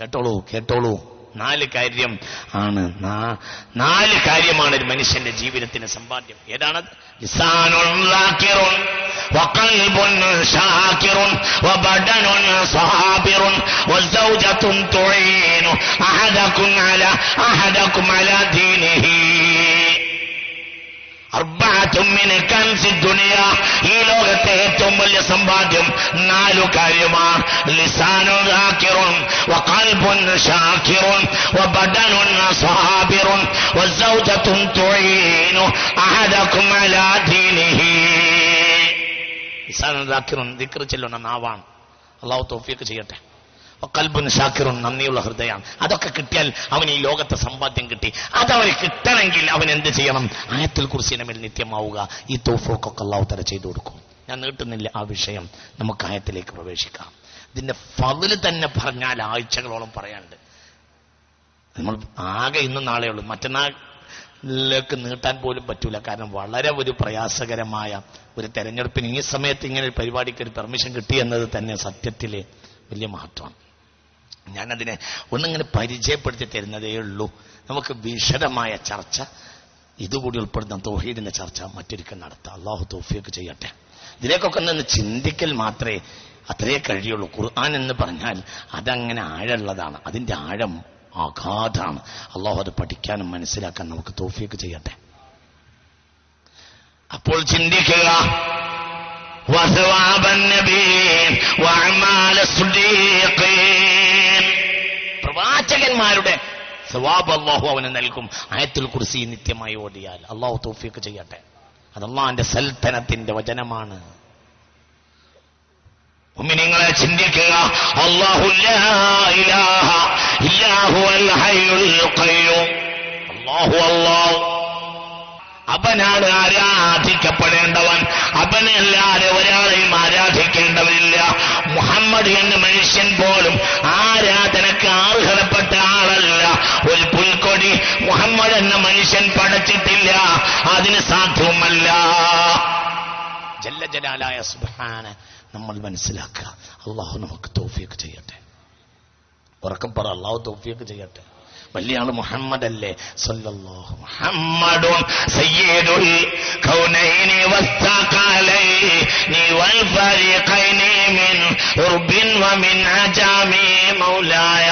കേട്ടോളൂ 4 കാര്യം ആണ്. 4 കാര്യമാണ് ഒരു മനുഷ്യന്റെ ജീവിതത്തിന് സമ്പാദ്യം. ഏതാണത്? ലിസാനുൻ ളാകിറുൻ വഖൽബുൻ ഷാകിറുൻ വബദനുൻ സ്വഹാബിറുൻ വസൗജത്തുൻ തുഈനു അഹദകും അലാ ദീനിഹി. അർബഅത്തുൻ മിൻ കൻസി ദുനിയ. ഈ ലോകത്തെ ഏറ്റവും വലിയ സമ്പാദ്യം 4 കാര്യമാണ്. ലിസാനുൻ ളാകിറുൻ വഖൽബുൻ ഷാകിറുൻ വബദനുൻ സ്വഹാബിറുൻ വസൗജത്തുൻ തുഈനു അഹദകും അലാ ദീനിഹി. ലിസാനുൻ ളാകിറുൻ ദിക്ർ ചൊല്ലുന്ന നാവാണ്. അല്ലാഹു തൗഫീഖ് ചെയ്യട്ടെ. ഖൽബുൻ ഷാക്കിറുൻ നന്ദിയുള്ള ഹൃദയമാണ്. അതൊക്കെ കിട്ടിയാൽ അവന് ഈ ലോകത്തെ സമ്പാദ്യം കിട്ടി. അതവന് കിട്ടണമെങ്കിൽ അവൻ എന്ത് ചെയ്യണം? ആയത്തുൽ കുർസിയുടെ മേൽ നിത്യമാവുക. ഈ തൗഫീഖൊക്കെ അല്ലാഹു തആല ചെയ്തു കൊടുക്കും. ഞാൻ നീട്ടുന്നില്ല ആ വിഷയം, നമുക്ക് ആയത്തിലേക്ക് പ്രവേശിക്കാം. ഇതിന്റെ ഫളിൽ തന്നെ പറഞ്ഞാൽ ആഴ്ചകളോളം പറയാനുണ്ട്. നമ്മൾ ആകെ ഇന്നും നാളെ ഉള്ളൂ, മറ്റന്നാളിലേക്ക് നീട്ടാൻ പോലും പറ്റൂല. കാരണം വളരെ ഒരു പ്രയാസകരമായ ഒരു തെരഞ്ഞെടുപ്പിന് ഈ സമയത്ത് ഇങ്ങനെ ഒരു പരിപാടിക്ക് ഒരു പെർമിഷൻ കിട്ടി എന്നത് തന്നെ സത്യത്തിൽ വലിയ മഹത്വമാണ്. ഞാനതിനെ ഒന്നിങ്ങനെ പരിചയപ്പെടുത്തി തരുന്നതേ ഉള്ളൂ. നമുക്ക് വിശദമായ ചർച്ച, ഇതുകൂടി ഉൾപ്പെടുന്ന തൗഹീദിന്റെ ചർച്ച മറ്റൊരിക്കൽ നടത്താം. അല്ലാഹു തൗഫീഖ് ചെയ്യട്ടെ. ഇതിലേക്കൊക്കെ നിന്ന് ചിന്തിക്കൽ മാത്രമേ അത്രേ കഴിയുള്ളൂ. ഖുർആൻ എന്ന് പറഞ്ഞാൽ അതങ്ങനെ ആഴമുള്ളതാണ്, അതിന്റെ ആഴം അഗാധമാണ്. അല്ലാഹു അത് പഠിക്കാനും മനസ്സിലാക്കാൻ നമുക്ക് തൗഫീഖ് ചെയ്യട്ടെ. അപ്പോൾ ചിന്തിക്കുക, പ്രവാചകന്മാരുടെ സവാബ് അല്ലാഹു അവന് നൽകും. ആയത്തുൽ കുർസി നിത്യമായി ഓതിയാൽ. അല്ലാഹു തൗഫീഖ് ചെയ്യട്ടെ. അത് അല്ലാഹുവിന്റെ സൽത്തനത്തിന്റെ വചനമാണ്. മുഅ്മിനീങ്ങളെ ചിന്തിക്കുക, അല്ലാഹു ലാ ഇലാഹ ഇല്ലാ ഹുവൽ ഹയ്യുൽ ഖയ്യൂം. അല്ലാഹു അവനാണ് ആരാധിക്കപ്പെടേണ്ടവൻ. അവനല്ലാതെ ഒരാളെയും ആരാധിക്കേണ്ടവരില്ല. മുഹമ്മദ് എന്ന മനുഷ്യൻ പോലും ആരാധനക്ക് അർഹതപ്പെട്ട ആളല്ല. ഒരു പുൽക്കൊടി മുഹമ്മദ് എന്ന മനുഷ്യൻ പടച്ചിട്ടില്ല, അതിന് സാധ്യവുമല്ല. ജല്ല ജലാലായ സുബ്ഹാന നമ്മൾ മനസ്സിലാക്കുക. അല്ലാഹു നമുക്ക് തൗഫീഖ് ചെയ്യട്ടെ. ഉറക്കം പറ, അല്ലാഹു തൗഫീഖ് ചെയ്യട്ടെ. വലിയ ആള് മുഹമ്മദ് അല്ലേ സല്ലല്ലാഹു. മുഹമ്മദുൻ സയ്യിദുൽ കൗനൈനി വസ്തഖലൈനി വൽ ഫരീഖൈനി മിൻ ഉർബിൻ വമിൻ അജാമി മൗലായ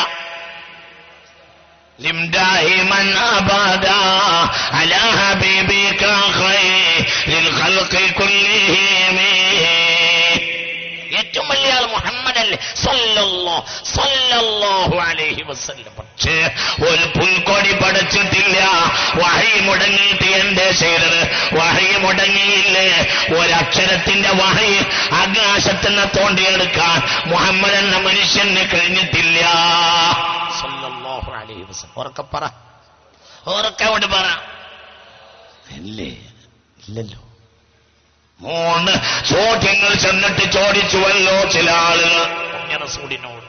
ലിം ദായിമൻ അബദാ അലാ ഹബീബിക ഖൈറിൽ ഖൽഖി കുല്ലിഹിം. ഏറ്റവും വലിയ ആൾ മുഹമ്മദ് അല്ലേ സല്ലല്ലാഹു അലൈഹി വസല്ലം. പക്ഷേ ഒരു പുൽക്കൊടി പടച്ചിട്ടില്ല. വഹി മുടങ്ങിയിട്ട് എന്തേ ചെയ്തത്? വഹി മുടങ്ങിയില്ലേ? ഒരക്ഷരത്തിന്റെ വഹി ആകാശത്തിന് തോണ്ടിയെടുക്കാൻ മുഹമ്മദ് എന്ന മനുഷ്യന് കഴിഞ്ഞിട്ടില്ല സല്ലല്ലാഹു അലൈഹി വസല്ലം. ഉറക്കപ്പറ, ഉറക്കോട് പറ. ഇല്ലേ? ഇല്ലല്ലോ. 3 ചോദ്യങ്ങൾ ചെന്നിട്ട് ചോദിച്ചുവല്ലോ ചില ആളുകൾ റസൂലിനോട്.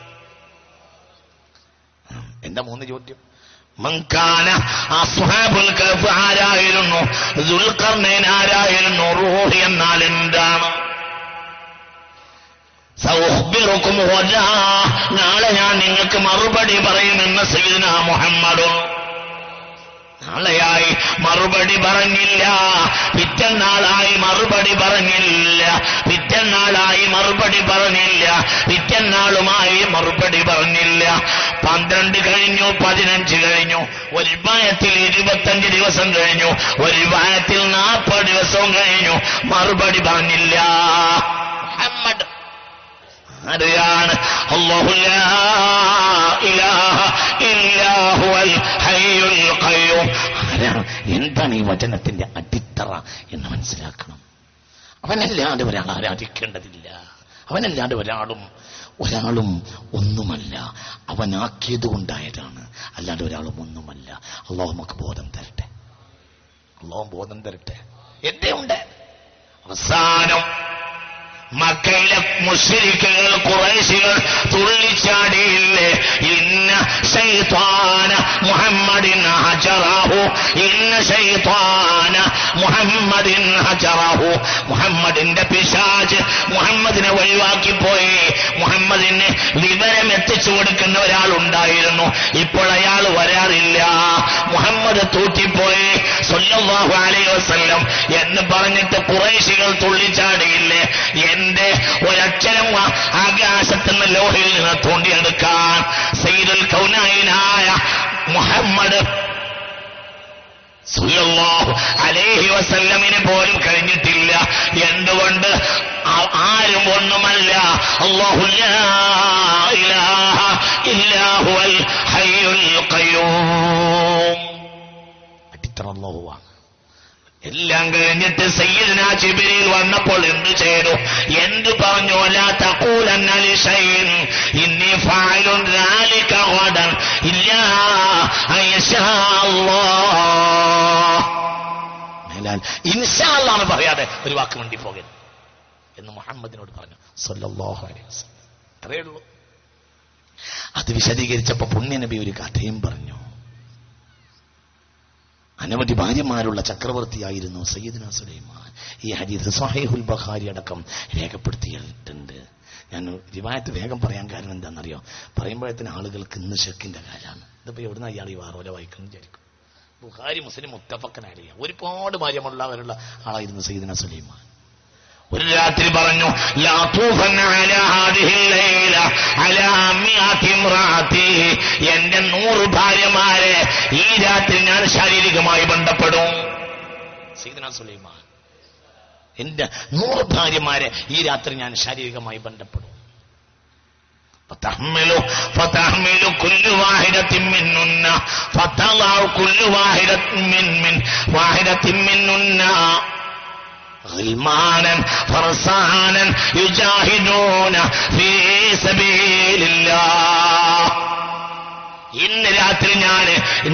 എന്താ 3 ചോദ്യം? മൻകാന അസ്ഹാബുൽ കഹ്ഫ് ആരായിരുന്നു? ദുൽഖർനൈൻ ആരായിരുന്നു? റൂഹ് എന്നാൽ എന്താണ്? സൗഖ്ബിറുക്കും വജാ, നാളെ ഞാൻ നിങ്ങൾക്ക് മറുപടി പറയുമെന്ന് സയ്യിദുനാ മുഹമ്മദ്. നാളെയായി മറുപടി പറഞ്ഞില്ല, പിറ്റന്നാളായി മറുപടി പറഞ്ഞില്ല, പിറ്റന്നാളായി മറുപടി പറഞ്ഞില്ല, പിറ്റന്നാളുമായി മറുപടി പറഞ്ഞില്ല. 12 കഴിഞ്ഞു, 15 കഴിഞ്ഞു, ഒരു വിഭാഗത്തിൽ 25 ദിവസം കഴിഞ്ഞു, ഒരു വിഭാഗത്തിൽ 40 ദിവസവും കഴിഞ്ഞു, മറുപടി പറഞ്ഞില്ല. മുഹമ്മദ് ആരെയാണ്? അല്ലാഹു ലാ ഇലാഹ ഇല്ലാ ഹുവൽ ഹയ്യുൽ ഖയ്യൂം. എന്താണ് ഈ വചനത്തിന്റെ അടിത്തറ എന്ന് മനസ്സിലാക്കണം. അവനല്ലാതെ ഒരാൾ ആരാധിക്കേണ്ടതില്ല. അവനല്ലാതെ ഒരാളും ഒന്നുമല്ല. അവനാക്കിയത് കൊണ്ടായതാണ്, അല്ലാതെ ഒരാളും ഒന്നുമല്ല. അല്ലാഹു നമുക്ക് ബോധം തരട്ടെ. അല്ലാഹു ബോധം തരട്ടെ. എന്തേ ഉണ്ട്? അവസാനം മക്കയിലെ മുശ്രിക്കുകൾ ഖുറൈശികൾ തുള്ളിച്ചാടിയില്ലേ? ഇന്ന ശൈത്വാന മുഹമ്മദിൻ ഹജറഹു, ഇന്ന ശൈത്വാന മുഹമ്മദിൻ ഹജറഹു. മുഹമ്മദിന്റെ പിശാച് മുഹമ്മദിനെ ഒഴിവാക്കിപ്പോയി. മുഹമ്മദിന് വിവരം എത്തിച്ചു കൊടുക്കുന്ന ഒരാളുണ്ടായിരുന്നു, ഇപ്പോൾ അയാൾ വരാറില്ല. മുഹമ്മദ് തൂറ്റിപ്പോയി സ്വല്ലല്ലാഹു അലൈഹി വസല്ലം എന്ന് പറഞ്ഞിട്ട് ഖുറൈശികൾ തുള്ളിച്ചാടിയില്ലേ? എന്റെ ഒരക്ഷരം ആകാശത്തുനിന്ന് ലോഹിൽ നിന്ന് തോണ്ടിയെടുക്കാൻ സയ്യിദുൽ കൗനൈനായ മുഹമ്മദ് സല്ലല്ലാഹു അലൈഹി വസല്ലമിന് പോലും കഴിഞ്ഞിട്ടില്ല. എന്തുകൊണ്ട്? ആരും ഒന്നുമല്ല, അല്ലാഹു ലാ ഇലാഹ ഇല്ലാ ഹുവൽ ഹയ്യുൽ ഖയ്യൂം. അടിത്തറ അല്ലാഹുവാണ്. എല്ലാം കഴിഞ്ഞിട്ട് സയ്യിദുനാ ജിബ്രീൽ വന്നപ്പോൾ എന്തു ചെയ്തു? എന്തു പറഞ്ഞു? ലാ തഖൂലന്ന ലിശൈഇൻ ഇന്നി ഫാഇലുൻ ദാലിക ഗദൻ ഇല്ലാ അയശാ അല്ലാഹ്. മേലാൽ ഇൻഷാ അല്ലാഹ് എന്ന് പറയാതെ ഒരു വാക്ക് വേണ്ടി പോകരുത് എന്ന് മുഹമ്മദിനോട് പറഞ്ഞു സല്ലല്ലാഹു അലൈഹി വസല്ലം. അത്രയേ ഉള്ളൂ. അത് വിശദീകരിച്ചപ്പോൾ പുണ്യനബി ഒരു കഥയും പറഞ്ഞു. അനവധി ഭാര്യമാരുള്ള ചക്രവർത്തിയായിരുന്നു സയ്യിദ്ന സുലൈമാൻ. ഈ ഹദീസ് സ്വഹീഹുൽ ബഖാരി അടക്കം രേഖപ്പെടുത്തിയിട്ടുണ്ട്. ഞാൻ റിവായത്ത് വേഗം പറയാൻ കാരണം എന്താണെന്നറിയോ? പറയുമ്പോഴത്തേന് ആളുകൾക്ക് ഇന്ന് ഷെക്കിന്റെ കാലാണ്. ഇതിപ്പോ എവിടുന്ന അയാൾ ഈ വാറോല വായിക്കണം വിചാരിക്കും. ബുഖാരി മുസ്ലിം മുത്തഫഖൻ അലൈഹി ഒരുപാട് ഭാര്യമുള്ളവരുള്ള ആളായിരുന്നു സയ്യിദ്ന സുലൈമാൻ. ഒരു രാത്രി പറഞ്ഞു, ലാ തൂഫന്ന അലാ ഹാദിഹിൽ ലൈല അലാ മിഅതി ഇംറാതി, എന്റെ 100 ഭാര്യമാരെ ഈ രാത്രി ഞാൻ ശാരീരികമായി ബന്ധപ്പെടും. സയ്യിദ്ന സുലൈമാൻ, എന്റെ 100 ഭാര്യമാരെ ഈ രാത്രി ഞാൻ ശാരീരികമായി ബന്ധപ്പെടും. فتحمل كل واحدة منهن فتضع كل واحدة منهن غلمانا فرسانا يجاهدون في سبيل الله. ഇന്ന് രാത്രി ഞാൻ,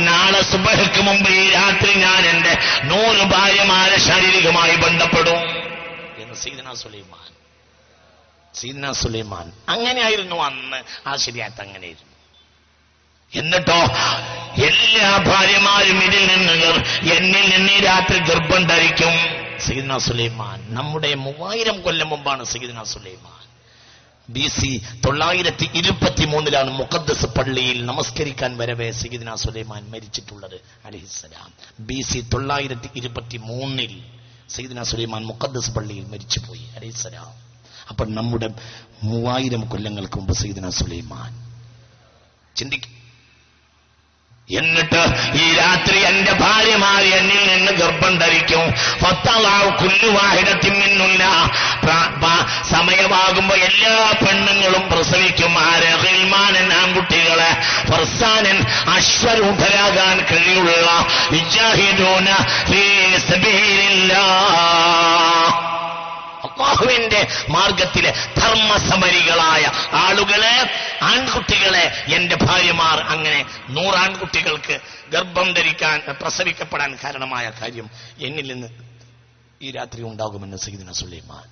നാളെ സുബഹ്ക്ക് മുമ്പ് ഈ രാത്രി ഞാൻ എന്റെ 100 ഭാര്യമാരെ ശാരീരികമായി ബന്ധപ്പെടും എന്ന് സയ്യിദ്ന സുലൈമാൻ. അങ്ങനെയായിരുന്നു അന്ന്. ആ ശരിയാത്ത് അങ്ങനെയായിരുന്നു. എന്നിട്ടോ എല്ലാ ഭാര്യമാരും എന്നിൽ നിന്ന് ഈ രാത്രി ഗർഭം ധരിക്കും. സയ്യിദ്ന സുലൈമാൻ നമ്മുടെ 3000 കൊല്ലം മുമ്പാണ് സയ്യിദ്ന സുലൈമാൻ. BC 923 മുഖദ്ദസ് പള്ളിയിൽ നമസ്കരിക്കാൻ വരവേ സയ്യിദ്ന സുലൈമാൻ മരിച്ചിട്ടുള്ളത് അലൈഹിസ്സലാം. BC 923 സയ്യിദ്ന സുലൈമാൻ മുഖദ്ദസ് പള്ളിയിൽ മരിച്ചുപോയി അലൈഹിസ്സലാം. അപ്പോൾ നമ്മുടെ 3000 കൊല്ലങ്ങൾക്ക് മുമ്പ് സയ്യിദ്ന സുലൈമാൻ. ചിന്തിക്കും. എന്നിട്ട് ഈ രാത്രി എന്റെ ഭാര്യമാർ എന്നിൽ നിന്ന് ഗർഭം ധരിക്കും. സമയമാകുമ്പോ എല്ലാ പെണ്ണുങ്ങളും പ്രസവിക്കും. ആരഹിൽമാനൻ ആൺകുട്ടികളെ, ഫർസാനൻ അശ്വരൂഢരാകാൻ കഴിയുള്ള വിജാഹിദൂന ഫീ സബീലില്ലാഹ്, അല്ലാഹുവിന്റെ മാർഗത്തിലെ ധർമ്മസമരികളായ ആളുകളെ, ആൺകുട്ടികളെ എന്റെ ഭാര്യമാർ. അങ്ങനെ 100 ആൺകുട്ടികൾക്ക് ഗർഭം ധരിക്കാൻ, പ്രസവിക്കപ്പെടാൻ കാരണമായ കാര്യം എന്നിൽ നിന്ന് ഈ രാത്രി ഉണ്ടാകുമെന്ന് സയ്യിദ്ന സുലൈമാൻ.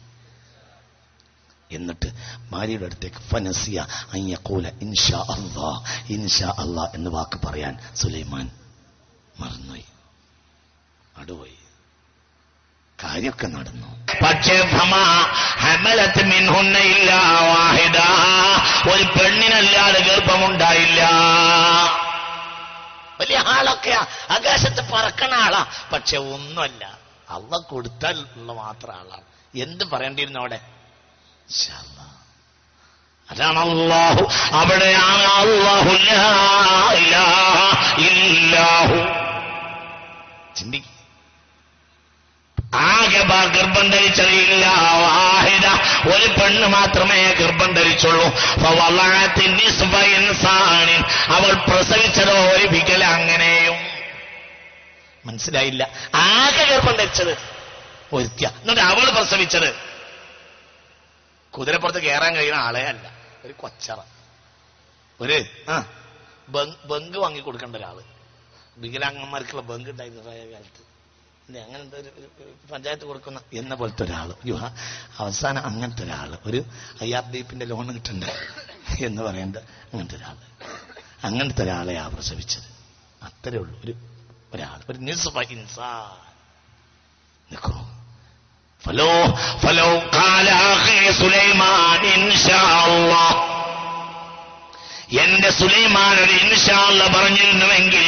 എന്നിട്ട് ഭാര്യയുടെ അടുത്തേക്ക് ഫനസിയ അൻ യഖൂല ഇൻഷാ അല്ലാഹ്, ഇൻഷാ അല്ലാഹ് എന്ന് വാക്ക് പറയാൻ സുലൈമാൻ മറന്നുപോയി. അടുപോയി. കാര്യമൊക്കെ നടന്നു. പക്ഷേ ഒരു പെണ്ണിനല്ലാതെ ഗർഭമുണ്ടായില്ല. വലിയ ആളൊക്കെയാ, ആകാശത്ത് പറക്കണ ആളാ, പക്ഷെ ഒന്നുമല്ല. അള്ളാഹ് കൊടുത്താൽ ഉള്ള മാത്രം ആളാണ്. എന്ത് പറയേണ്ടിയിരുന്നു അവിടെ? അതാണ് അല്ലാഹു. അവിടെയാണ് അല്ലാഹു ലാ ഇലാഹ ഇല്ലാഹു. ചിന്തിക്കും. ആകെ ഗർഭം ധരിച്ചറിയില്ല. വാഹിദ, ഒരു പെണ്ണ് മാത്രമേ ഗർഭം ധരിച്ചുള്ളൂ. അവൾ പ്രസവിച്ചതോ ഒരു വികലാംഗനെയും. മനസ്സിലായില്ല. ആകെ ഗർഭം ധരിച്ചത് ഒരുത്തിയ. എന്നിട്ട് അവൾ പ്രസവിച്ചത് കുതിരപ്പുറത്ത് കയറാൻ കഴിയുന്ന ആളെ അല്ല, ഒരു കൊച്ചറ, ഒരു ബങ്ക് വാങ്ങി കൊടുക്കേണ്ട ഒരാള്. വികലാംഗന്മാർക്കുള്ള ബങ്ക് ഉണ്ടായിരുന്നു പഴയ കാലത്ത്. അങ്ങനത്തെ ഒരു പഞ്ചായത്ത് കൊടുക്കുന്ന എന്ന പോലത്തെ ഒരാൾ. അവസാനം അങ്ങനത്തെ ഒരാൾ, ഒരു IRDP ലോൺ കിട്ടണ്ടേ എന്ന് പറയേണ്ട അങ്ങനത്തെ ഒരാളെയാ പ്രസവിച്ചത്. അത്രേ ഉള്ളൂ. ഒരാൾ, ഒരു നിസ്ഫ ഇൻസാൻ. നിൽക്കൂ. ഫലോ ഖാല അഖീ സുലൈമാൻ ഇൻഷാ അല്ലാഹ്, എന്റെ സുലൈമാൻ ഒരു ഇൻഷാ അല്ലാഹ് പറഞ്ഞിരുന്നുവെങ്കിൽ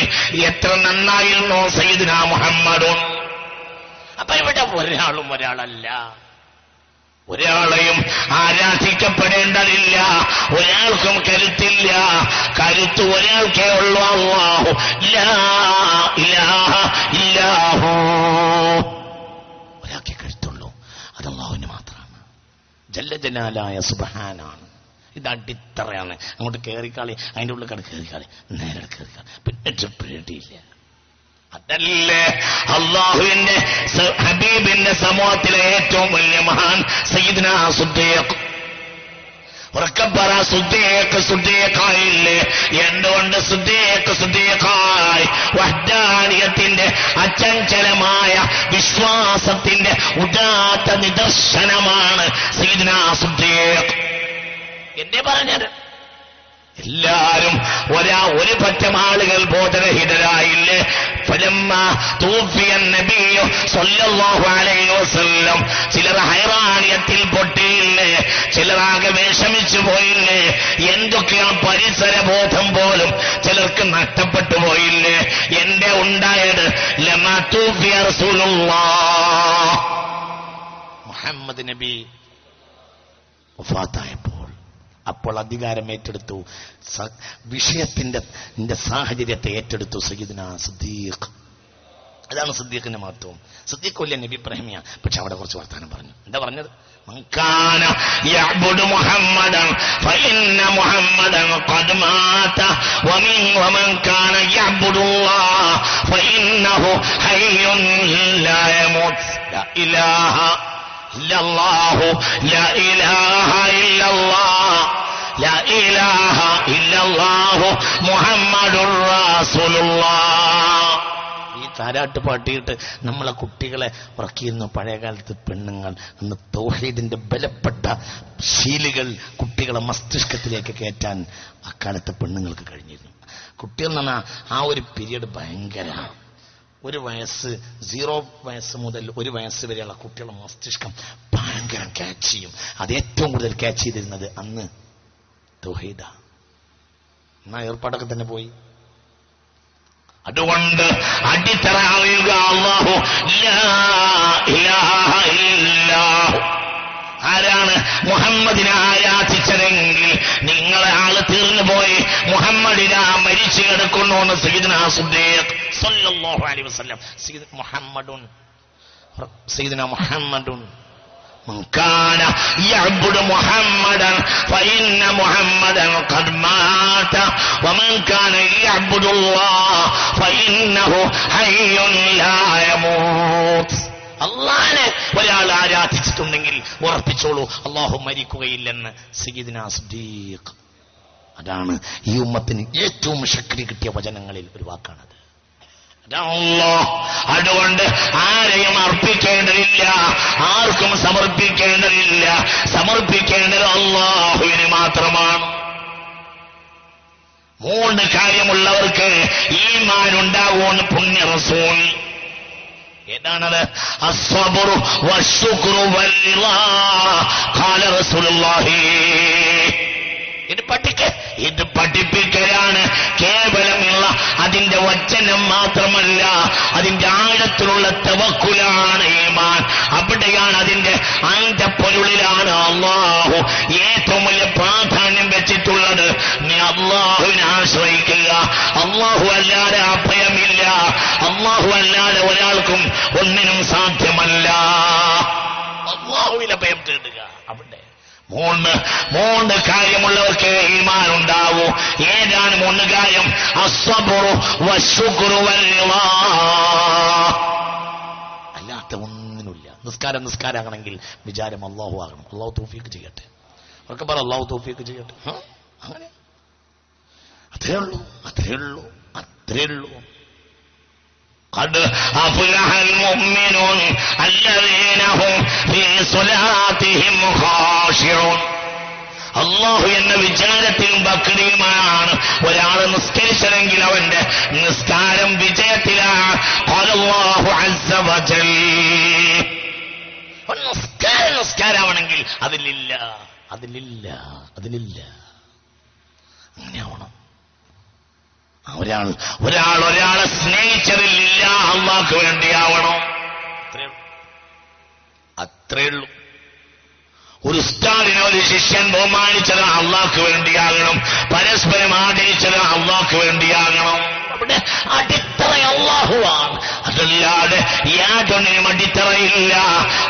എത്ര നന്നായിരുന്നു സയ്യിദുനാ മുഹമ്മദുൻ. അപ്പൊ ഇവിടെ ഒരാളല്ല, ഒരാളെയും ആരാധിക്കപ്പെടേണ്ടതില്ല, ഒരാൾക്കും കരുത്തില്ല. കരുത്ത് ഒരാൾക്കേ ഉള്ളൂ, അല്ലാഹു ലാ ഇലാഹ ഇല്ലാഹു. ഒരാൾക്കേ കരുത്തുള്ളൂ, അത് അല്ലാഹുവിന് മാത്രമാണ്. ജല്ല ജലാലായ സുബ്ഹാനാണ്. ഇത് അടിത്തറയാണ്. അങ്ങോട്ട് കയറിക്കാളി, അതിൻ്റെ ഉള്ളിൽ കയറിക്കാളി, നേരെ കയറിക്കാളി, പിന്നെ പേടിയില്ല. അതല്ലേ അല്ലാഹുവിന്റെ ഹബീബിന്റെ സമൂഹത്തിലെ ഏറ്റവും വലിയ മഹാൻ സയ്യിദ്നാ സിദ്ദീഖ്. ഉറക്കപ്പറ സിദ്ദീഖായില്ലേ? എന്തുകൊണ്ട് സിദ്ദീഖായി? വഹ്ദാനിയത്തിന്റെ അചഞ്ചലമായ വിശ്വാസത്തിന്റെ ഉദാത്ത നിദർശനമാണ് സയ്യിദ്നാ സിദ്ദീഖ്. എന്നെ പറഞ്ഞത് എല്ലാരും ഒരു പറ്റം ആളുകൾ ബോധരഹിതരായില്ലേ? ചിലർ ഹൈറാനിയത്തിൽ പൊട്ടിയില്ലേ? ചിലരാകെ വിഷമിച്ചു പോയില്ലേ? എന്തൊക്കെയാ പരിസരബോധം പോലും ചിലർക്ക് നഷ്ടപ്പെട്ടു പോയില്ലേ? എന്റെ ഉണ്ടായത് മുഹമ്മദ് നബി വഫാത്തായപ്പോൾ, അപ്പോൾ അധികാരം ഏറ്റെടുത്തു, വിഷയത്തിന്റെ സാഹചര്യത്തെ ഏറ്റെടുത്തു സയ്യിദ്നാ സിദ്ദീഖ്. അതാണ് സിദ്ദീഖിന്റെ മഹത്വം. സിദ്ദീഖ് വലിയ നബി ഇബ്രാഹിമിയ, പക്ഷെ അവിടെ കുറച്ച് വർത്താനം പറഞ്ഞു. എന്താ പറഞ്ഞത്? മൻകാന യഅ്ബുദു മുഹമ്മദൻ ഫഇന്ന മുഹമ്മദൻ ഖദ് മാത വമൻ കാന യഅ്ബുദുല്ലാഹ ഫഇന്നഹു ഹയ്യുൻ ലാ യമൂത്. ലാ ഇലാഹ ഇല്ലല്ലാഹു ലാ ഇലാഹ ഇല്ലല്ലാഹ് ലാ ഇലാഹ ഇല്ലല്ലാഹു മുഹമ്മദുർ റസൂലുള്ളാഹ്. ഈ താരാട്ട് പാട്ടിയിട്ട് നമ്മളെ കുട്ടികളെ ഉറക്കിയിരുന്നു. പഴയകാലത്ത് പെണ്ണുങ്ങൾ അന്ന് തൗഹീദിന്റെ ബലപ്പെട്ട ശീലുകൾ കുട്ടികളെ മസ്തിഷ്കത്തിലേക്ക് കയറ്റാൻ അക്കാലത്തെ പെണ്ണുങ്ങൾക്ക് കഴിഞ്ഞിരുന്നു. കുട്ടികൾ എന്ന് പറഞ്ഞാൽ ആ ഒരു പീരീഡ് ഭയങ്കരമാണ്. 0 വയസ്സ് മുതൽ 1 വയസ്സ് വരെയുള്ള കുട്ടികളുടെ മസ്തിഷ്കം ഭയങ്കരം ക്യാച്ച് ചെയ്യും. അത് ഏറ്റവും കൂടുതൽ ക്യാച്ച് ചെയ്തിരുന്നത് അന്ന് തൗഹീദ. എന്നാ ഏർപ്പാടൊക്കെ തന്നെ പോയി. അതുകൊണ്ട് അടിത്തറ അറിയുക, അല്ലാഹു ലാ ഇലാഹ ഇല്ലാഹു. ആരാണ് മുഹമ്മദിനെ ആരാധിച്ചതെങ്കിൽ നിങ്ങളെ ആള് തീർന്നു പോയി. മുഹമ്മദിനെ മരിച്ചു കിടക്കുന്നു എന്ന് സയ്യിദ്നാ സിദ്ദീഖ് സല്ലല്ലാഹു അലൈഹി വസല്ലം. സയ്യിദ്നാ മുഹമ്മദുൻ من كان يعبد محمدا فإن محمدا قد مات ومن كان يعبد الله فإنه حي لا يموت. അള്ളാഹനെ ഒരാൾ ആരാധിച്ചിട്ടുണ്ടെങ്കിൽ ഉറപ്പിച്ചോളൂ, അള്ളാഹു മരിക്കുകയില്ലെന്ന് സയ്യിദ്നാ സിദ്ദീഖ്. അതാണ് ഈ ഉമ്മത്തിന് ഏറ്റവും ശക്തി കിട്ടിയ വചനങ്ങളിൽ ഒരു വാക്കാണത്. അതുകൊണ്ട് ആരെയും അർപ്പിക്കേണ്ടതില്ല, ആർക്കും സമർപ്പിക്കേണ്ടതില്ല. സമർപ്പിക്കേണ്ടത് അല്ലാഹുവിന് മാത്രമാണ്. 3 കാര്യമുള്ളവർക്ക് ഈമാൻ ഉണ്ടാകുമെന്ന് പുണ്യ റസൂൽ. ഏതാണത്? അസ്സബ്റു വശുക്റു വൽറിളാ ഖാല റസൂലുള്ളാഹി. ഇത് പഠിപ്പിക്കലാണ്. കേവലമുള്ള അതിന്റെ വചനം മാത്രമല്ല, അതിന്റെ ആഴത്തിലുള്ള തവക്കുലാണ് ഈമാൻ. അവിടെയാണ് അതിന്റെ അന്തപ്പൊരുളിലാണ് അല്ലാഹു ഏറ്റവും വലിയ പ്രാധാന്യം വെച്ചിട്ടുള്ളത്. നീ അല്ലാഹുവിനെ ആശ്രയിക്കുക. അല്ലാഹു അല്ലാതെ അഭയമില്ല. അല്ലാഹു അല്ലാതെ ഒരാൾക്കും ഒന്നിനും സാധ്യമല്ല. അല്ലാഹുവിൽ അഭയം തേടുക. അവിടെ 3 കാര്യമുള്ളവർക്ക് ഈമാൻ ഉണ്ടാവൂ. ഏതാണ് 3 കാര്യം? അസ്സബ്റു വശുക്റു വൽറിളാ. അല്ലാത്ത ഒന്നിനുമില്ല. നിസ്കാരമാകണമെങ്കിൽ വിചാരം അല്ലാഹു ആകണം. അല്ലാഹു തൗഫീഖ് ചെയ്യട്ടെ. അവർക്ക് പറ അല്ലാഹു തൗഫീഖ് ചെയ്യട്ടെ. അങ്ങനെ അത്രേ ഉള്ളൂ. ഖദ് അഫ്ലഹൽ മുഅ്മിനൂൻ അല്ലദീന ഹും ഫീ സ്വലാത്തിഹിം ഖാശിഊൻ. അല്ലാഹു എന്ന വിചാരത്തിലും ഭക്തിയുമാണ് ഒരാൾ നിസ്കരിച്ചതെങ്കിൽ അവന്റെ നിസ്കാരം വിജയത്തിലാണ്. ഖാലല്ലാഹു അസ്സ വജൽ. നിസ്കാരമാണെങ്കിൽ അതിലില്ല. അങ്ങനെയാവണം. ഒരാളെ സ്നേഹിച്ചതിലില്ല, അള്ളാഹ്ക്ക് വേണ്ടിയാവണം. അത്രേ ഉള്ളൂ. ഒരു ഉസ്താദിനെ ഒരു ശിഷ്യൻ ബഹുമാനിച്ചത് അള്ളാഹ്ക്ക് വേണ്ടിയാകണം. പരസ്പരം ആദരിച്ചത് അള്ളാഹ്ക്ക് വേണ്ടിയാകണം. അവിടെ അടിത്തറ അള്ളാഹുവാണ്. അതല്ലാതെ യാതൊന്നിനും അടിത്തറയില്ല.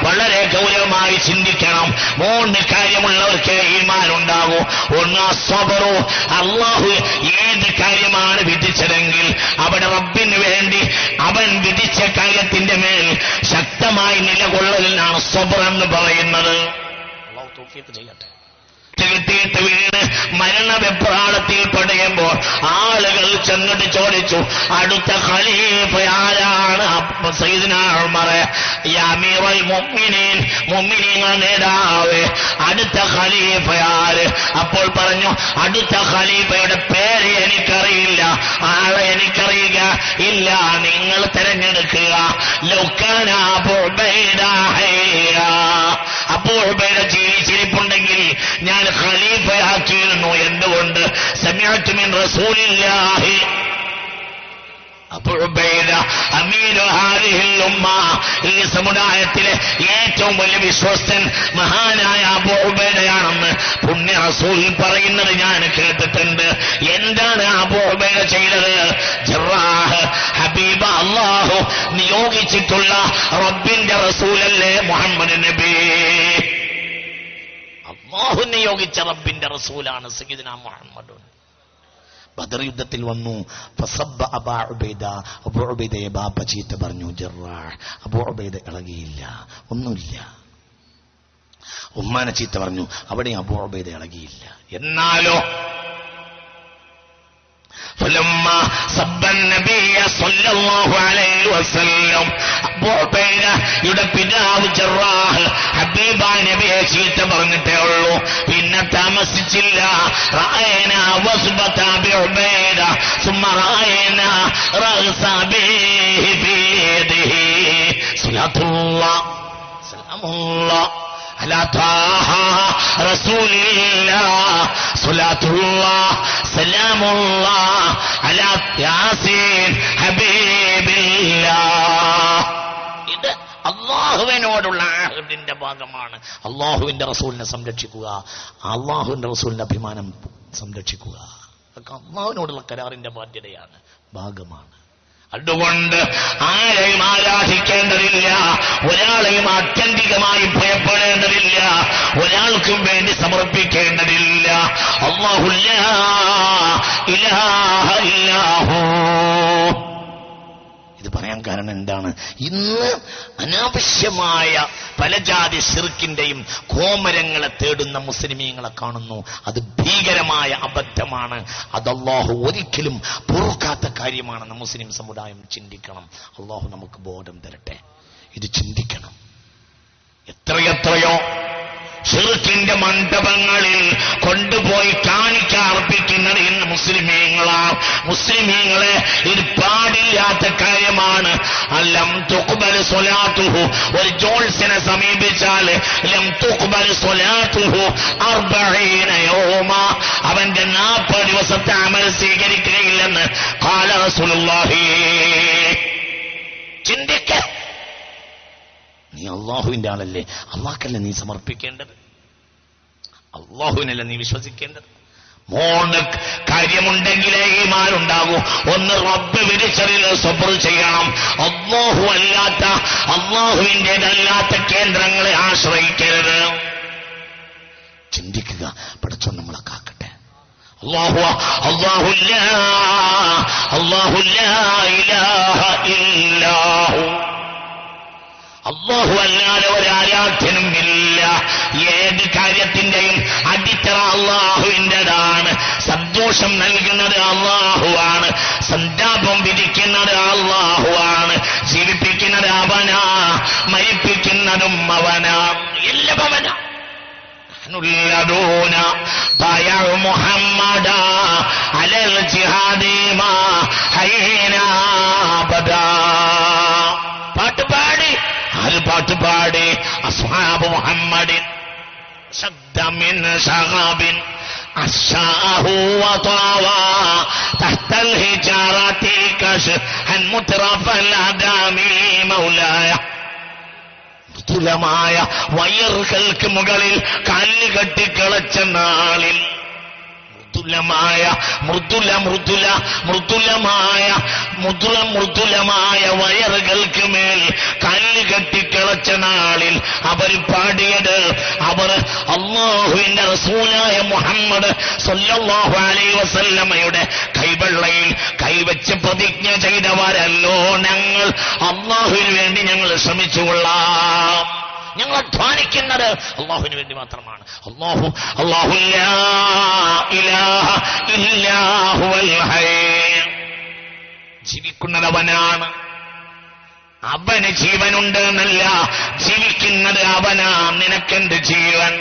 വളരെ ഗൗരവമായി ചിന്തിക്കണം. 3 കാര്യമുള്ളവർക്ക് ഈമാൻ ഉണ്ടാകും. ഒന്ന് സബറു. അള്ളാഹു ഏത് കാര്യമാണ് വിധിച്ചതെങ്കിൽ അവിടെ റബ്ബിന് വേണ്ടി അവൻ വിധിച്ച കാര്യത്തിന്റെ മേൽ ശക്തമായി നിലകൊള്ളലിനാണ് സബർ എന്ന് പറയുന്നത്. ചെയ്യട്ടെ. കിട്ടിയിട്ട് വീണ് മരണവെപ്രാളത്തിൽ പടയുമ്പോൾ ആളുകൾ ചെന്നിട്ട് ചോദിച്ചു, അടുത്ത ഖലീഫ ആരാണ്? സയ്യിദുനാ ഉമർ, യാ അമീറുൽ മുഅ്മിനീൻ, മുഅ്മിനീങ്ങളുടെ നേതാവ്, അടുത്ത ഖലീഫ ആര്? അപ്പോൾ പറഞ്ഞു, അടുത്ത ഖലീഫയുടെ പേര് എനിക്കറിയില്ല, ആളെ എനിക്കറിയുക ഇല്ല, നിങ്ങൾ തിരഞ്ഞെടുക്കുക. ലൗകാന അബൂ ഉബൈദ ഹയ്യ, അബൂ ഉബൈദ ജീവിച്ചിരിപ്പുണ്ടെങ്കിൽ ഞാൻ ഖലീഫയാക്കിയിരുന്നു. എന്തുകൊണ്ട്? സമിഅതു മിൻ റസൂലില്ലാഹി, അബൂ ഉബൈദ അമീരു ഹാദിഹിൽ ഉമ്മ, ഈ സമുദായത്തിലെ ഏറ്റവും വലിയ വിശ്വസ്തൻ മഹാനായ അബൂ ഉബൈദയാണെന്ന് പുണ്യ റസൂൽ പറയുന്നത് ഞാൻ കേട്ടിട്ടുണ്ട്. എന്താണ് അബൂ ഉബൈദ ചെയ്തത്? ജറാഹ്, ഹബീബ, അല്ലാഹു നിയോഗിച്ചിട്ടുള്ള റബ്ബിന്റെ റസൂലല്ലേ മുഹമ്മദ് നബി. അല്ലാഹു നിയോഗിച്ച റബ്ബിന്റെ റസൂലാണ് സയ്യിദുനാ മുഹമ്മദ്. ബദർ യുദ്ധത്തിൽ വന്നു. ഫസബ്ബ അബൂ ഉബൈദ, അബൂ ഉബൈദയെ ബാപ്പ ചീത്ത പറഞ്ഞു. ജറാഹ്, അബൂ ഉബൈദ ഇളകിയില്ല, ഒന്നുമില്ല. ഉമ്മാനെ ചീത്ത പറഞ്ഞു, അവിടെ അബൂ ഉബൈദ ഇളകിയില്ല. എന്നാലോ فلما سب النبي صلى الله عليه وسلم, അബൂ ഉബൈദയുടെ പിതാവ് ജറാഹ് ഹബീബായ നബിയെ ചീത്ത പറഞ്ഞിട്ടേ ഉള്ളൂ, പിന്നെ താമസിച്ചില്ല. റഅയ്നാ വസ്ബത അബൂ ഉബൈദ ثم റഅയ്നാ റഅസ ബിഹി ബിയദിഹി സ്വലാത്തുല്ലാഹ് സലാമുല്ലാഹ് അലാ ത്വാഹ റസൂലില്ലാഹ് സ്വലാത്തുല്ലാഹ് സലാമുല്ലാഹ് അലാ യാസീൻ ഹബീബില്ലാഹ്. ഇത് അള്ളാഹുവിനോടുള്ള ആഹദിന്റെ ഭാഗമാണ്. അള്ളാഹുവിന്റെ റസൂലിനെ സംരക്ഷിക്കുക, അള്ളാഹുവിന്റെ റസൂലിന്റെ അഭിമാനം സംരക്ഷിക്കുക, അതൊക്കെ അള്ളാഹുവിനോടുള്ള കരാറിന്റെ ബാധ്യതയാണ്, ഭാഗമാണ്. അതുകൊണ്ട് ആരെയും ആരാധിക്കേണ്ടതില്ല, ഒരാളെയും ആത്യന്തികമായി ഭയപ്പെടേണ്ടതില്ല, ഒരാൾക്കും വേണ്ടി സമർപ്പിക്കേണ്ടതില്ല. അല്ലാഹു ലാ ഇലാഹ ഇല്ലാഹു. ഇത് പറയാൻ കാരണം എന്താണ്? ഇന്ന് അനാവശ്യമായ പല ജാതി ശിർക്കിന്റെയും കോമരങ്ങളെ തേടുന്ന മുസ്ലിമീങ്ങളെ കാണുന്നു. അത് ഭീകരമായ അബദ്ധമാണ്. അത് അല്ലാഹു ഒരിക്കലും പൊറുക്കാത്ത കാര്യമാണെന്ന് മുസ്ലിം സമുദായം ചിന്തിക്കണം. അല്ലാഹു നമുക്ക് ബോധം തരട്ടെ, ഇത് ചിന്തിക്കണം. എത്രയെത്രയോ ശിർക്കിന്റെ മണ്ഡപങ്ങളിൽ കൊണ്ടുപോയി കാണിക്കർപ്പിക്കുന്നത് ഇന്ന് മുസ്ലിമീങ്ങളാണ്. മുസ്ലിമീങ്ങളെ ഇത് പാടില്ലാത്ത കാര്യമാണ്. ലം തുഖ്ബൽ സ്വലാത്തുഹു, ഒരു ജോത്സ്യനെ സമീപിച്ചാൽ ലം തുഖ്ബൽ സ്വലാത്തുഹു 40 യൗമ, അവന്റെ 40 ദിവസത്തെ അമൽ സ്വീകരിക്കുകയില്ലെന്ന് ഖാല റസൂലുള്ളാഹി. ചിന്തിക്ക, നീ അള്ളാഹുവിന്റെ ആളല്ലേ, അള്ളാഹ്ക്കല്ലേ നീ സമർപ്പിക്കേണ്ടത്, അള്ളാഹുവിനല്ലേ നീ വിശ്വസിക്കേണ്ടത്. 3 കാര്യമുണ്ടെങ്കിലേ ഈമാൻ ഉണ്ടാകൂ. ഒന്ന്, റബ്ബ് വിധിച്ചതിൽ സബ്ർ ചെയ്യണം. അല്ലാഹു അല്ലാത്ത, അല്ലാഹുവിൻ്റെതല്ലാത്ത കേന്ദ്രങ്ങളെ ആശ്രയിക്കരുത്. ചിന്തിക്കുക, പടച്ചോൻ നമ്മളെ കാക്കട്ടെ. അല്ലാഹു ലാ ഇലാഹ ഇല്ലാഹു, അല്ലാഹു അല്ലാതെ ഒരാരാധന ഒരാട്ടിനും ഇല്ല. ഏത് കാര്യത്തിന്റെയും അടിത്തറ അള്ളാഹുവിൻ്റെതാണ്. സന്തോഷം നൽകുന്നത് അള്ളാഹുവാണ്, സന്താപം വിധിക്കുന്നത് അള്ളാഹുവാണ്, ജീവിപ്പിക്കുന്നത് അവനാ, മരിപ്പിക്കുന്നതും അവനാ, എല്ലാം അവനാ. الذين بايعوا محمدا على الجهاد ما حينا أبدا. പാട്ടുപാടി ആര് പാട്ടുപാടി? അസ്ഹാബ് മുഹമ്മദിൻ ശദ്ദ മിൻ ശഗബിൻ അശാഹു വതാവാ തഹ്തൽ ഹിജാറതി കശ്ഹൻ മുത്രഫൽ അദാമി മൗലായ. മൃദുലമായ വയറുകൾക്ക് മുകളിൽ കാല് കെട്ടിക്കിളച്ച നാളിൽ മൃദുലമായ വയറുകൾക്ക് മേൽ കാല് കെട്ടിക്കിളച്ച നാളിൽ അവർ പാടിയത്, അവർ അല്ലാഹുവിന്റെ റസൂലായ മുഹമ്മദ് സ്വല്ലല്ലാഹു അലൈഹി വസല്ലമയുടെ കൈവെള്ളയിൽ കൈവച്ച് പ്രതിജ്ഞ ചെയ്തവരല്ലോ ഞങ്ങൾ, അല്ലാഹുവിന് വേണ്ടി ഞങ്ങൾ ശ്രമിച്ചുകൊള്ളാം, ഞങ്ങൾ അധ്വാനിക്കുന്നത് അള്ളാഹുവിന് വേണ്ടി മാത്രമാണ്. അല്ലാഹു ലാ ഇലാഹ ഇല്ലാ ഹുവൽ ഹയ്യ്. ജീവിക്കുന്നത് അവനാണ്, അവന് ജീവനുണ്ട് എന്നല്ല, ജീവിക്കുന്നത് അവനാ. നിനക്കെന്ത് ജീവൻ?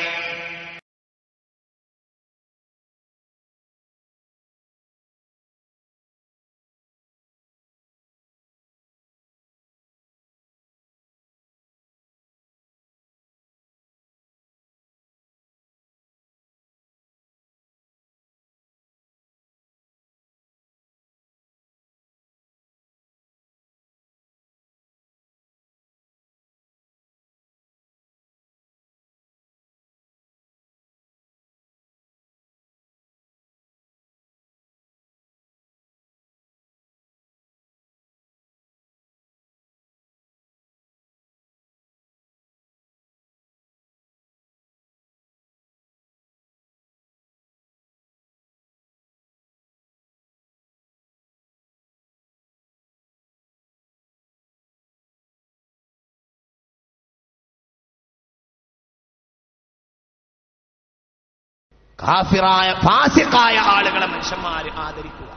കാഫിറായ ഫാസിഖായ ആളുകളെ മനുഷ്യന്മാർ ആദരിക്കുക.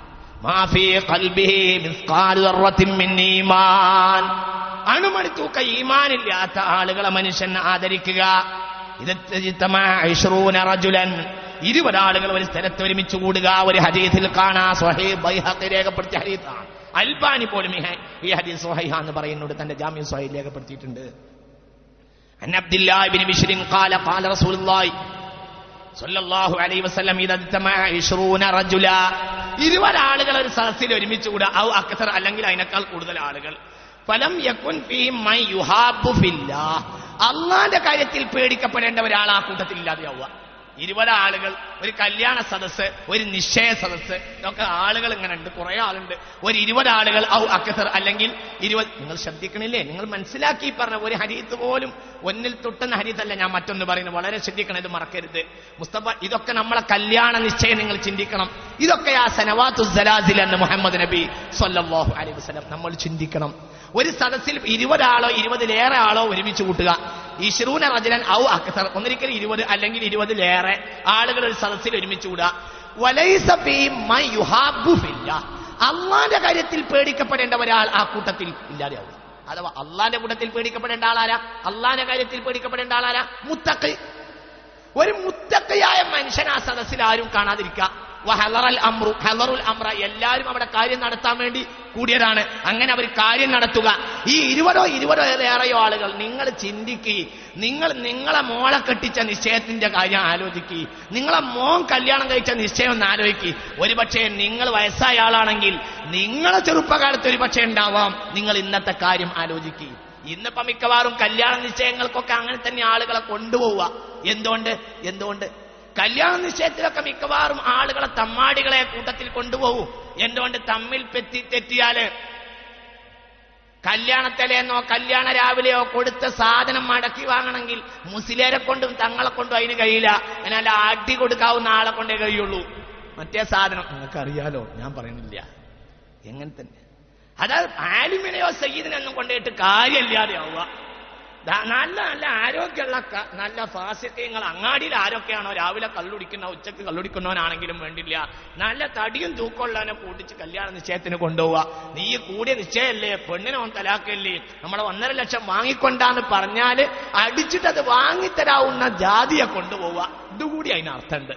മാഫീ ഖൽബിഹി മിസ്ഖാലു ദർറത്തിൻ മിൻ ഈമാൻ. അണുമണി തൂക്ക ഈമാനില്ലാത്ത ആളുകളെ മനുഷ്യൻ ആദരിക്കുക. റജുലൻ 20 ആളുകൾ ഒരു സ്ഥലത്ത് ഒരുമിച്ച് കൂടുക. ഒരു ഹദീസിൽ കാണാം, സ്വഹീഹ് ബൈഹഖി രേഖപ്പെടുത്തിയ ഹദീസാണ്. അൽബാനി പോലും ഈ ഹദീസ് സ്വഹീഹ എന്ന് പറയുന്നുണ്ട്, തന്റെ ജാമിഉ സ്വഹീഹ് രേഖപ്പെടുത്തിയിട്ടുണ്ട്. അൻ അബ്ദുല്ലാഹ് ഇബ്നു ബിശ്രിൻ ഖാല ഖാല റസൂലുള്ളാഹി സ്വല്ലല്ലാഹു അലൈഹി വസല്ലം ഇദാ തമാ 20 റജുല. 20 ആളുകൾ ഒരു സദസ്സിൽ ഒരുമിച്ച് കൂടുക, ഔ അക്സർ അല്ലെങ്കിൽ അതിനേക്കാൾ കൂടുതൽ ആളുകൾ. ഫലം യകുൻ ഫീഹിം മൻ യുഹാബ്ബു ഫില്ലാഹ്. അല്ലാഹുവിന്റെ കാര്യത്തിൽ പേടിക്കപ്പെടേണ്ട ഒരാൾ ആ കൂട്ടത്തിൽ ഇല്ലാതെയാവുക. 20 ആളുകൾ, ഒരു കല്യാണ സദസ്സ്, ഒരു നിശ്ചയ സദസ്സ്, ഇതൊക്കെ ആളുകൾ ഇങ്ങനെ ഉണ്ട്, കുറെ ആളുണ്ട്. ഒരു 20 ആളുകൾ ഔ അക്സർ അല്ലെങ്കിൽ 20. നിങ്ങൾ ശ്രദ്ധിക്കണില്ലേ? നിങ്ങൾ മനസ്സിലാക്കി പറഞ്ഞ ഒരു ഹദീസ് പോലും ഒന്നിൽ തൊട്ടുന്ന ഹദീസല്ല ഞാൻ മറ്റൊന്ന് പറയുന്നത്. വളരെ ശ്രദ്ധിക്കണം, ഇത് മറക്കരുത്. മുസ്തഫ ഇതൊക്കെ നമ്മളെ കല്യാണ നിശ്ചയം നിങ്ങൾ ചിന്തിക്കണം. ഇതൊക്കെ ആ സനവാത്തു സലാസിൽ എന്ന് മുഹമ്മദ് നബി സ്വല്ലല്ലാഹു അലൈഹി വസല്ലം നമ്മൾ ചിന്തിക്കണം. ഒരു സദസ്സിൽ 20 ആളോ 20-ലേറെ ആളോ ഒരുമിച്ച് കൂട്ടുക. 20 റജുലൻ ഔ അക്സർ, ഒന്നിരിക്കൽ 20 അല്ലെങ്കിൽ 20-ലേറെ ആളുകൾ ഒരു സദസ്സിൽ ഒരുമിച്ച് കൂടുക. വലൈസ ഫീഹിം മൻ യുഹാബ്ബു ഫില്ലാഹ്. അല്ലാഹുവിന്റെ കാര്യത്തിൽ പേടിക്കപ്പെടേണ്ട ഒരാൾ ആ കൂട്ടത്തിൽ ഇല്ലാതെയാവും. അഥവാ അള്ളാന്റെ കൂട്ടത്തിൽ പേടിക്കപ്പെടേണ്ട ആളാരാ? അള്ളാന്റെ കാര്യത്തിൽ പേടിക്കപ്പെടേണ്ട ആളാരാ? മുത്തഖി. ഒരു മുത്തഖിയായ മനുഷ്യൻ ആ സദസ്സിൽ ആരും കാണാതിരിക്കുക. ഹലറുൽ അമ്ര, എല്ലാവരും അവിടെ കാര്യം നടത്താൻ വേണ്ടി കൂടിയതാണ്. അങ്ങനെ അവർ കാര്യം നടത്തുക. ഈ 20-20-ഏറെയോ ആളുകൾ നിങ്ങൾ ചിന്തിക്കുക. നിങ്ങളെ മോളെ കെട്ടിച്ച നിശ്ചയത്തിന്റെ കാര്യം ആലോചിക്കുക. നിങ്ങളെ മോൻ കല്യാണം കഴിച്ച നിശ്ചയം ഒന്ന് ആലോചിക്കുക. ഒരുപക്ഷെ നിങ്ങൾ വയസ്സായ ആളാണെങ്കിൽ നിങ്ങളെ ചെറുപ്പകാലത്ത് ഒരുപക്ഷെ ഉണ്ടാവാം. നിങ്ങൾ ഇന്നത്തെ കാര്യം ആലോചിക്കുക. ഇന്നിപ്പോ മിക്കവാറും കല്യാണ നിശ്ചയങ്ങൾക്കൊക്കെ അങ്ങനെ തന്നെ ആളുകളെ കൊണ്ടുപോവുക. എന്തുകൊണ്ട് കല്യാണ നിശ്ചയത്തിലൊക്കെ മിക്കവാറും ആളുകളെ തമ്മാടികളെ കൂട്ടത്തിൽ കൊണ്ടുപോകും. എന്തുകൊണ്ട്? തമ്മിൽ തെറ്റിയാല് കല്യാണത്തലേന്നോ കല്യാണ രാവിലെയോ കൊടുത്ത സാധനം മടക്കി വാങ്ങണമെങ്കിൽ മുസ്ലിരെ കൊണ്ടും തങ്ങളെ കൊണ്ടും അതിന് കഴിയില്ല. എന്നാൽ അടി കൊടുക്കാവുന്ന ആളെ കൊണ്ടേ കഴിയുള്ളൂ. മറ്റേ സാധനം നിങ്ങൾക്കറിയാലോ, ഞാൻ പറയുന്നില്ല. എങ്ങനെ തന്നെ അതായത് ആലിമിനെയോ സയ്യിദിനെയൊന്നും കൊണ്ടുപോയിട്ട് കാര്യമില്ലാതെ ആവുക. നല്ല നല്ല ആരോഗ്യമുള്ള നല്ല ഫാസിഖ്യങ്ങൾ അങ്ങാടിയിൽ ആരൊക്കെയാണോ രാവിലെ കള്ളുടിക്കുന്ന ഉച്ചക്ക് കള്ളുടിക്കുന്നവനാണെങ്കിലും വേണ്ടില്ല, നല്ല തടിയും തൂക്കമുള്ളവനെ കൂട്ടിച്ച് കല്യാണ നിശ്ചയത്തിന് കൊണ്ടുപോവുക. നീ കൂടിയ നിശ്ചയല്ലേ, പെണ്ണിനോൻ തലാക്കല്ലേ, നമ്മളെ 1.5 ലക്ഷം വാങ്ങിക്കൊണ്ടാന്ന് പറഞ്ഞാല് അടിച്ചിട്ട് അത് വാങ്ങിത്തരാവുന്ന ജാതിയെ കൊണ്ടുപോവുക. ഇതുകൂടി അതിനർത്ഥമുണ്ട്.